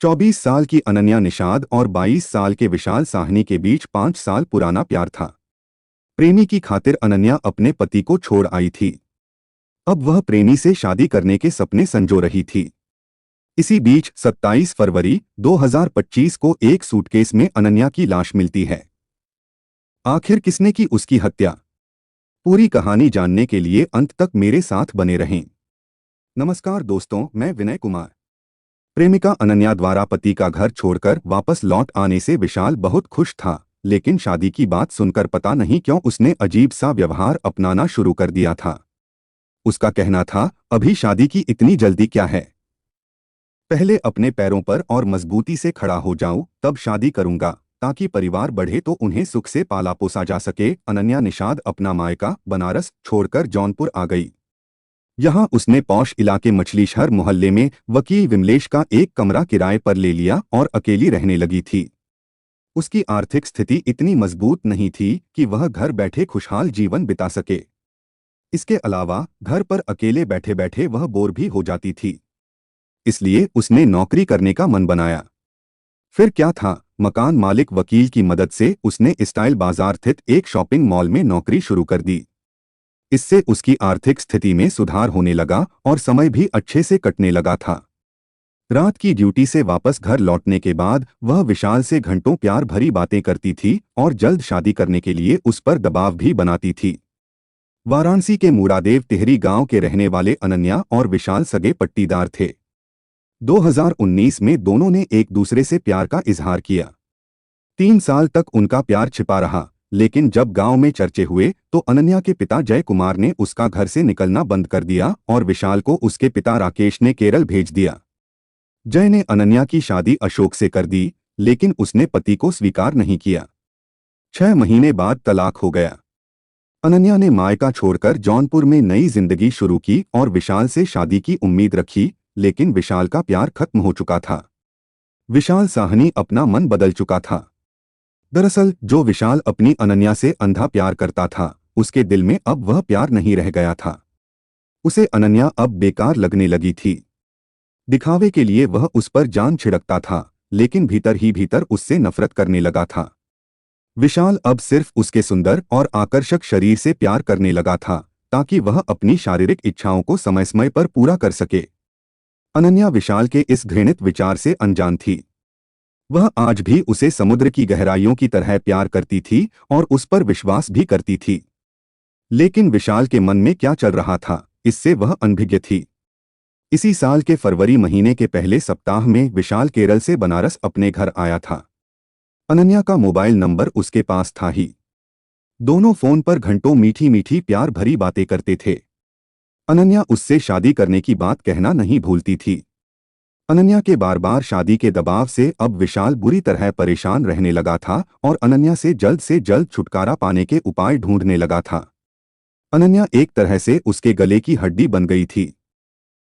24 साल की अनन्या निषाद और 22 साल के विशाल साहनी के बीच 5 साल पुराना प्यार था। प्रेमी की खातिर अनन्या अपने पति को छोड़ आई थी। अब वह प्रेमी से शादी करने के सपने संजो रही थी। इसी बीच 27 फरवरी 2025 को एक सूटकेस में अनन्या की लाश मिलती है। आखिर किसने की उसकी हत्या? पूरी कहानी जानने के लिए अंत तक मेरे साथ बने रहें। नमस्कार दोस्तों, मैं विनय कुमार। प्रेमिका अनन्या द्वारा पति का घर छोड़कर वापस लौट आने से विशाल बहुत खुश था, लेकिन शादी की बात सुनकर पता नहीं क्यों उसने अजीब सा व्यवहार अपनाना शुरू कर दिया था। उसका कहना था, अभी शादी की इतनी जल्दी क्या है? पहले अपने पैरों पर और मजबूती से खड़ा हो जाऊं, तब शादी करूंगा, ताकि परिवार बढ़े तो उन्हें सुख से पाला पोसा जा सके। अनन्या निषाद अपना मायका बनारस छोड़कर जौनपुर आ गई। यहाँ उसने पौष इलाके मछलीशहर मोहल्ले में वकील विमलेश का एक कमरा किराए पर ले लिया और अकेली रहने लगी थी। उसकी आर्थिक स्थिति इतनी मजबूत नहीं थी कि वह घर बैठे खुशहाल जीवन बिता सके। इसके अलावा घर पर अकेले बैठे बैठे वह बोर भी हो जाती थी। इसलिए उसने नौकरी करने का मन बनाया। फिर क्या था, मकान मालिक वकील की मदद से उसने स्टाइल बाजार स्थित एक शॉपिंग मॉल में नौकरी शुरू कर दी। इससे उसकी आर्थिक स्थिति में सुधार होने लगा और समय भी अच्छे से कटने लगा था। रात की ड्यूटी से वापस घर लौटने के बाद वह विशाल से घंटों प्यार भरी बातें करती थी और जल्द शादी करने के लिए उस पर दबाव भी बनाती थी। वाराणसी के मूड़ादेव तिहरी गांव के रहने वाले अनन्या और विशाल सगे पट्टीदार थे। 2019 में दोनों ने एक दूसरे से प्यार का इजहार किया। 3 साल तक उनका प्यार छिपा रहा, लेकिन जब गांव में चर्चे हुए तो अनन्या के पिता जय कुमार ने उसका घर से निकलना बंद कर दिया और विशाल को उसके पिता राकेश ने केरल भेज दिया। जय ने अनन्या की शादी अशोक से कर दी, लेकिन उसने पति को स्वीकार नहीं किया। 6 महीने बाद तलाक हो गया। अनन्या ने मायका छोड़कर जौनपुर में नई जिंदगी शुरू की और विशाल से शादी की उम्मीद रखी, लेकिन विशाल का प्यार खत्म हो चुका था। विशाल साहनी अपना मन बदल चुका था। दरअसल जो विशाल अपनी अनन्या से अंधा प्यार करता था, उसके दिल में अब वह प्यार नहीं रह गया था। उसे अनन्या अब बेकार लगने लगी थी। दिखावे के लिए वह उस पर जान छिड़कता था, लेकिन भीतर ही भीतर उससे नफरत करने लगा था। विशाल अब सिर्फ उसके सुंदर और आकर्षक शरीर से प्यार करने लगा था, ताकि वह अपनी शारीरिक इच्छाओं को समय समय पर पूरा कर सके। अनन्या विशाल के इस घृणित विचार से अनजान थी। वह आज भी उसे समुद्र की गहराइयों की तरह प्यार करती थी और उस पर विश्वास भी करती थी। लेकिन विशाल के मन में क्या चल रहा था, इससे वह अनभिज्ञ थी। इसी साल के फरवरी महीने के पहले सप्ताह में विशाल केरल से बनारस अपने घर आया था। अनन्या का मोबाइल नंबर उसके पास था ही। दोनों फोन पर घंटों मीठी मीठी प्यार भरी बातें करते थे। अनन्या उससे शादी करने की बात कहना नहीं भूलती थी। अनन्या के बार बार शादी के दबाव से अब विशाल बुरी तरह परेशान रहने लगा था और अनन्या से जल्द छुटकारा पाने के उपाय ढूंढने लगा था। अनन्या एक तरह से उसके गले की हड्डी बन गई थी।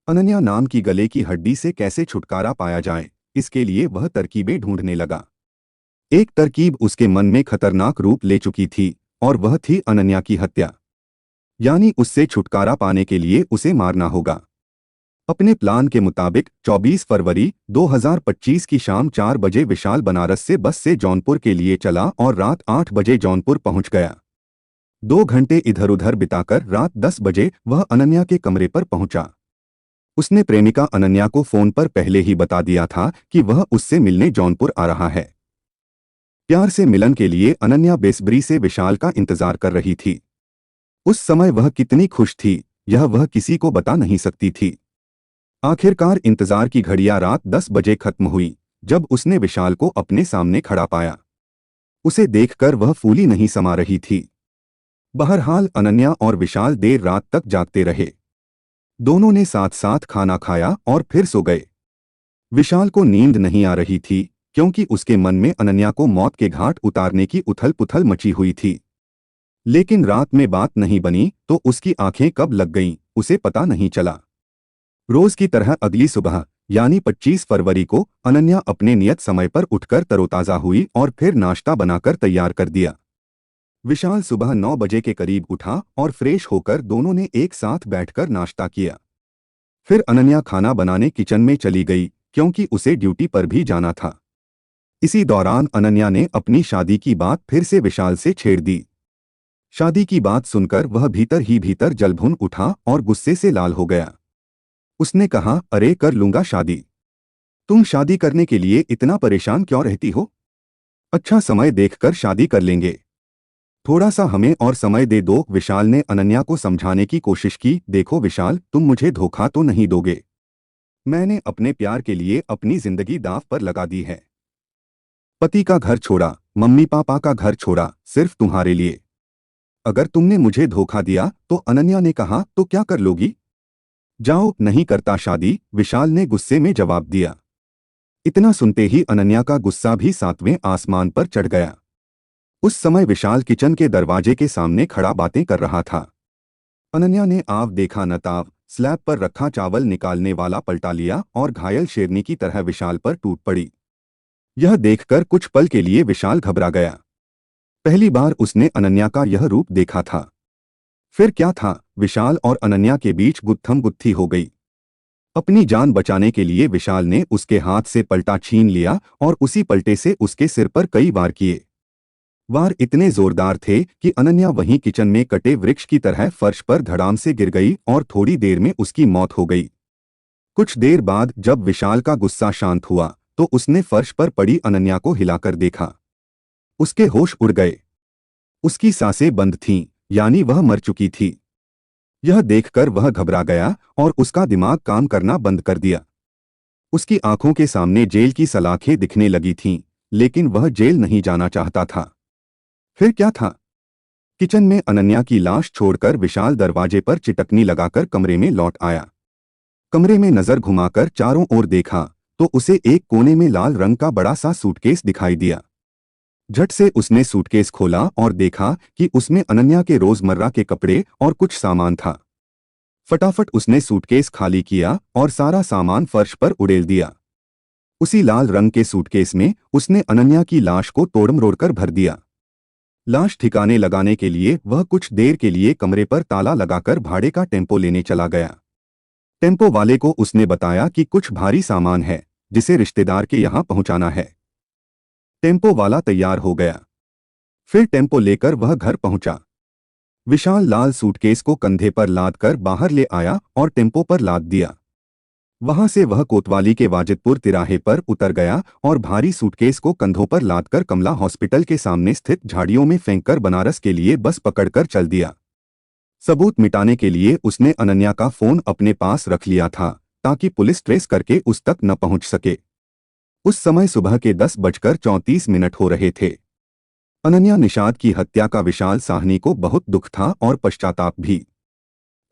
अनन्या नाम की गले की हड्डी से कैसे छुटकारा पाया जाए, इसके लिए वह तरकीबें ढूंढने लगा। एक तरकीब उसके मन में खतरनाक रूप ले चुकी थी और वह थी अनन्या की हत्या। यानी उससे छुटकारा पाने के लिए उसे मारना होगा। अपने प्लान के मुताबिक 24 फरवरी 2025 की शाम 4 बजे विशाल बनारस से बस से जौनपुर के लिए चला और रात 8 बजे जौनपुर पहुंच गया। 2 घंटे इधर उधर बिताकर रात 10 बजे वह अनन्या के कमरे पर पहुंचा। उसने प्रेमिका अनन्या को फोन पर पहले ही बता दिया था कि वह उससे मिलने जौनपुर आ रहा है। प्यार से मिलन के लिए अनन्या बेसब्री से विशाल का इंतजार कर रही थी। उस समय वह कितनी खुश थी, यह वह किसी को बता नहीं सकती थी। आखिरकार इंतजार की घड़ियां रात 10 बजे खत्म हुई, जब उसने विशाल को अपने सामने खड़ा पाया। उसे देखकर वह फूली नहीं समा रही थी। बहरहाल अनन्या और विशाल देर रात तक जागते रहे। दोनों ने साथ साथ खाना खाया और फिर सो गए। विशाल को नींद नहीं आ रही थी, क्योंकि उसके मन में अनन्या को मौत के घाट उतारने की उथल पुथल मची हुई थी। लेकिन रात में बात नहीं बनी तो उसकी आंखें कब लग गईं, उसे पता नहीं चला। रोज की तरह अगली सुबह यानी 25 फरवरी को अनन्या अपने नियत समय पर उठकर तरोताजा हुई और फिर नाश्ता बनाकर तैयार कर दिया। विशाल सुबह 9 बजे के करीब उठा और फ्रेश होकर दोनों ने एक साथ बैठकर नाश्ता किया। फिर अनन्या खाना बनाने किचन में चली गई, क्योंकि उसे ड्यूटी पर भी जाना था। इसी दौरान अनन्या ने अपनी शादी की बात फिर से विशाल से छेड़ दी। शादी की बात सुनकर वह भीतर ही भीतर जलभुन उठा और गुस्से से लाल हो गया। उसने कहा, अरे कर लूंगा शादी। तुम शादी करने के लिए इतना परेशान क्यों रहती हो? अच्छा समय देखकर शादी कर लेंगे। थोड़ा सा हमें और समय दे दो। विशाल ने अनन्या को समझाने की कोशिश की। देखो विशाल, तुम मुझे धोखा तो नहीं दोगे। मैंने अपने प्यार के लिए अपनी जिंदगी दांव पर लगा दी है। पति का घर छोड़ा, मम्मी पापा का घर छोड़ा, सिर्फ तुम्हारे लिए। अगर तुमने मुझे धोखा दिया तो अनन्या ने कहा, तो क्या कर लोगी? जाओ, नहीं करता शादी, विशाल ने गुस्से में जवाब दिया। इतना सुनते ही अनन्या का गुस्सा भी सातवें आसमान पर चढ़ गया। उस समय विशाल किचन के दरवाजे के सामने खड़ा बातें कर रहा था। अनन्या ने आव देखा न ताव, स्लैब पर रखा चावल निकालने वाला पलटा लिया और घायल शेरनी की तरह विशाल पर टूट पड़ी। यह देखकर कुछ पल के लिए विशाल घबरा गया। पहली बार उसने अनन्या का यह रूप देखा था। फिर क्या था, विशाल और अनन्या के बीच गुत्थम गुत्थी हो गई। अपनी जान बचाने के लिए विशाल ने उसके हाथ से पलटा छीन लिया और उसी पलटे से उसके सिर पर कई वार किए। वार इतने जोरदार थे कि अनन्या वहीं किचन में कटे वृक्ष की तरह फर्श पर धड़ाम से गिर गई और थोड़ी देर में उसकी मौत हो गई। कुछ देर बाद जब विशाल का गुस्सा शांत हुआ तो उसने फर्श पर पड़ी अनन्या को हिलाकर देखा। उसके होश उड़ गए। उसकी सांसें बंद थीं, यानी वह मर चुकी थी। यह देखकर वह घबरा गया और उसका दिमाग काम करना बंद कर दिया। उसकी आंखों के सामने जेल की सलाखें दिखने लगी थीं, लेकिन वह जेल नहीं जाना चाहता था। फिर क्या था? किचन में अनन्या की लाश छोड़कर विशाल दरवाजे पर चिटकनी लगाकर कमरे में लौट आया। कमरे में नजर घुमाकर चारों ओर देखा तो उसे एक कोने में लाल रंग का बड़ा सा सूटकेस दिखाई दिया। झट से उसने सूटकेस खोला और देखा कि उसमें अनन्या के रोजमर्रा के कपड़े और कुछ सामान था। फटाफट उसने सूटकेस खाली किया और सारा सामान फर्श पर उड़ेल दिया। उसी लाल रंग के सूटकेस में उसने अनन्या की लाश को तोड़मरोड़कर भर दिया। लाश ठिकाने लगाने के लिए वह कुछ देर के लिए कमरे पर ताला लगाकर भाड़े का टेम्पो लेने चला गया। टेम्पो वाले को उसने बताया कि कुछ भारी सामान है जिसे रिश्तेदार के यहाँ पहुंचाना है। टेम्पो वाला तैयार हो गया। फिर टेम्पो लेकर वह घर पहुंचा। विशाल लाल सूटकेस को कंधे पर लाद कर बाहर ले आया और टेम्पो पर लाद दिया। वहां से वह कोतवाली के वाजिदपुर तिराहे पर उतर गया और भारी सूटकेस को कंधों पर लादकर कमला हॉस्पिटल के सामने स्थित झाड़ियों में फेंककर बनारस के लिए बस पकड़कर चल दिया। सबूत मिटाने के लिए उसने अनन्या का फोन अपने पास रख लिया था ताकि पुलिस ट्रेस करके उस तक न पहुंच सके। उस समय सुबह के 10:34 हो रहे थे। अनन्या निषाद की हत्या का विशाल साहनी को बहुत दुख था और पश्चाताप भी।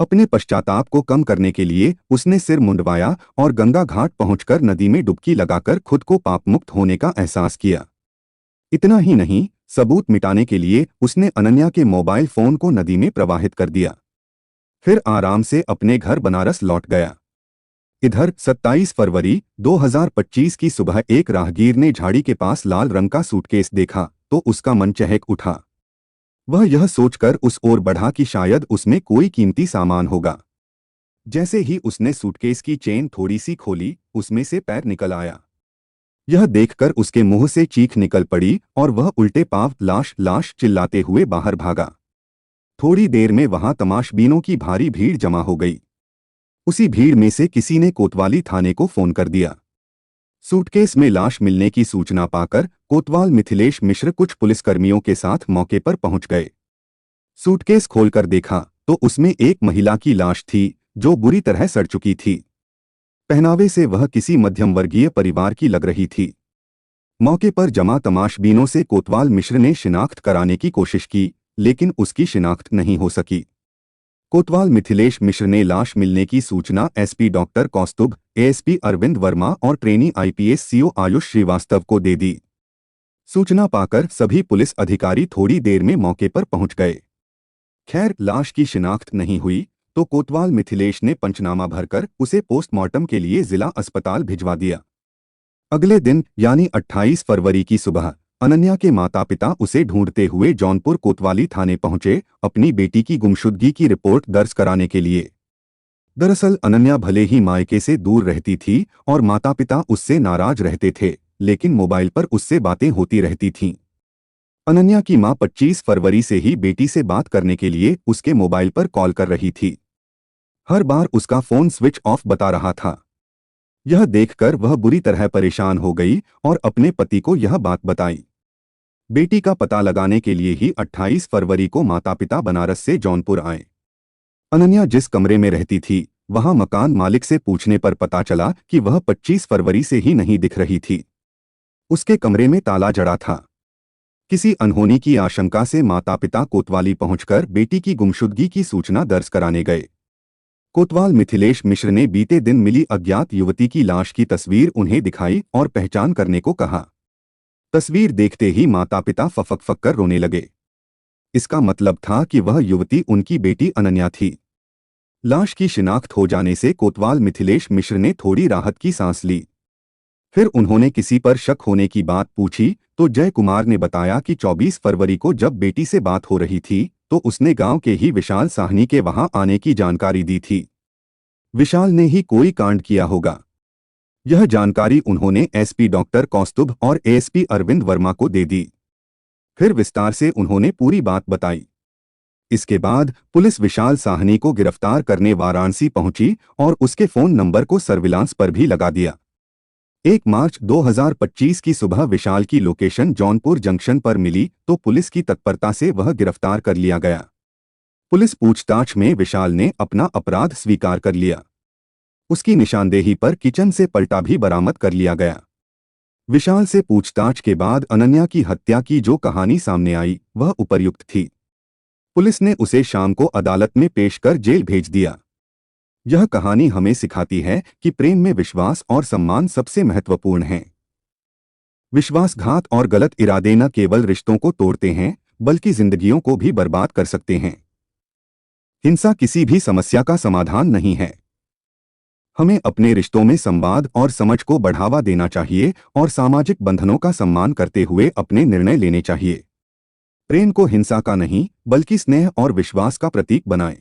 अपने पश्चाताप को कम करने के लिए उसने सिर मुंडवाया और गंगा घाट पहुंचकर नदी में डुबकी लगाकर खुद को पापमुक्त होने का एहसास किया। इतना ही नहीं, सबूत मिटाने के लिए उसने अनन्या के मोबाइल फोन को नदी में प्रवाहित कर दिया। फिर आराम से अपने घर बनारस लौट गया। इधर 27 फरवरी 2025 की सुबह एक राहगीर ने झाड़ी के पास लाल रंग का सूटकेस देखा तो उसका मन चहक उठा। वह यह सोचकर उस ओर बढ़ा कि शायद उसमें कोई कीमती सामान होगा। जैसे ही उसने सूटकेस की चेन थोड़ी सी खोली, उसमें से पैर निकल आया। यह देखकर उसके मुंह से चीख निकल पड़ी और वह उल्टे पांव लाश लाश चिल्लाते हुए बाहर भागा। थोड़ी देर में वहां तमाशबीनों की भारी भीड़ जमा हो गई। उसी भीड़ में से किसी ने कोतवाली थाने को फोन कर दिया। सूटकेस में लाश मिलने की सूचना पाकर कोतवाल मिथिलेश मिश्र कुछ पुलिसकर्मियों के साथ मौके पर पहुंच गए। सूटकेस खोलकर देखा तो उसमें एक महिला की लाश थी जो बुरी तरह सड़ चुकी थी। पहनावे से वह किसी मध्यम वर्गीय परिवार की लग रही थी। मौके पर जमा तमाशबीनों से कोतवाल मिश्र ने शिनाख्त कराने की कोशिश की, लेकिन उसकी शिनाख्त नहीं हो सकी। कोतवाल मिथिलेश मिश्र ने लाश मिलने की सूचना SP doctor Kaustubh, ASP Arvind Verma और trainee IPS CO Ayush Srivastava को दे दी। सूचना पाकर सभी पुलिस अधिकारी थोड़ी देर में मौके पर पहुंच गए। खैर, लाश की शिनाख्त नहीं हुई तो कोतवाल मिथिलेश ने पंचनामा भरकर उसे पोस्टमार्टम के लिए जिला अस्पताल भिजवा दिया। अगले दिन यानी 28 फरवरी की सुबह अनन्या के माता पिता उसे ढूंढते हुए जौनपुर कोतवाली थाने पहुंचे अपनी बेटी की गुमशुदगी की रिपोर्ट दर्ज कराने के लिए। दरअसल अनन्या भले ही मायके से दूर रहती थी और माता पिता उससे नाराज रहते थे, लेकिन मोबाइल पर उससे बातें होती रहती थीं। अनन्या की मां 25 फरवरी से ही बेटी से बात करने के लिए उसके मोबाइल पर कॉल कर रही थी। हर बार उसका फोन स्विच ऑफ बता रहा था। यह देखकर वह बुरी तरह परेशान हो गई और अपने पति को यह बात बताई। बेटी का पता लगाने के लिए ही 28 फरवरी को माता पिता बनारस से जौनपुर आए। अनन्या जिस कमरे में रहती थी, वहां मकान मालिक से पूछने पर पता चला कि वह 25 फरवरी से ही नहीं दिख रही थी। उसके कमरे में ताला जड़ा था। किसी अनहोनी की आशंका से माता पिता कोतवाली पहुंचकर बेटी की गुमशुदगी की सूचना दर्ज कराने गए। कोतवाल मिथिलेश मिश्र ने बीते दिन मिली अज्ञात युवती की लाश की तस्वीर उन्हें दिखाई और पहचान करने को कहा। तस्वीर देखते ही माता पिता फफक कर रोने लगे। इसका मतलब था कि वह युवती उनकी बेटी अनन्या थी। लाश की शिनाख्त हो जाने से कोतवाल मिथिलेश मिश्र ने थोड़ी राहत की सांस ली। फिर उन्होंने किसी पर शक होने की बात पूछी तो जय कुमार ने बताया कि 24 फरवरी को जब बेटी से बात हो रही थी तो उसने गांव के ही विशाल साहनी के वहां आने की जानकारी दी थी। विशाल ने ही कोई कांड किया होगा। यह जानकारी उन्होंने एसपी डॉक्टर कौस्तुभ और एएसपी अरविंद वर्मा को दे दी। फिर विस्तार से उन्होंने पूरी बात बताई। इसके बाद पुलिस विशाल साहनी को गिरफ्तार करने वाराणसी पहुंची और उसके फोन नंबर को सर्विलांस पर भी लगा दिया। 1 मार्च 2025 की सुबह विशाल की लोकेशन जौनपुर जंक्शन पर मिली तो पुलिस की तत्परता से वह गिरफ्तार कर लिया गया। पुलिस पूछताछ में विशाल ने अपना अपराध स्वीकार कर लिया। उसकी निशानदेही पर किचन से पलटा भी बरामद कर लिया गया। विशाल से पूछताछ के बाद अनन्या की हत्या की जो कहानी सामने आई वह उपर्युक्त थी। पुलिस ने उसे शाम को अदालत में पेश कर जेल भेज दिया। यह कहानी हमें सिखाती है कि प्रेम में विश्वास और सम्मान सबसे महत्वपूर्ण हैं। विश्वासघात और गलत इरादे न केवल रिश्तों को तोड़ते हैं बल्कि जिंदगियों को भी बर्बाद कर सकते हैं। हिंसा किसी भी समस्या का समाधान नहीं है। हमें अपने रिश्तों में संवाद और समझ को बढ़ावा देना चाहिए और सामाजिक बंधनों का सम्मान करते हुए अपने निर्णय लेने चाहिए। प्रेम को हिंसा का नहीं बल्कि स्नेह और विश्वास का प्रतीक बनाएं।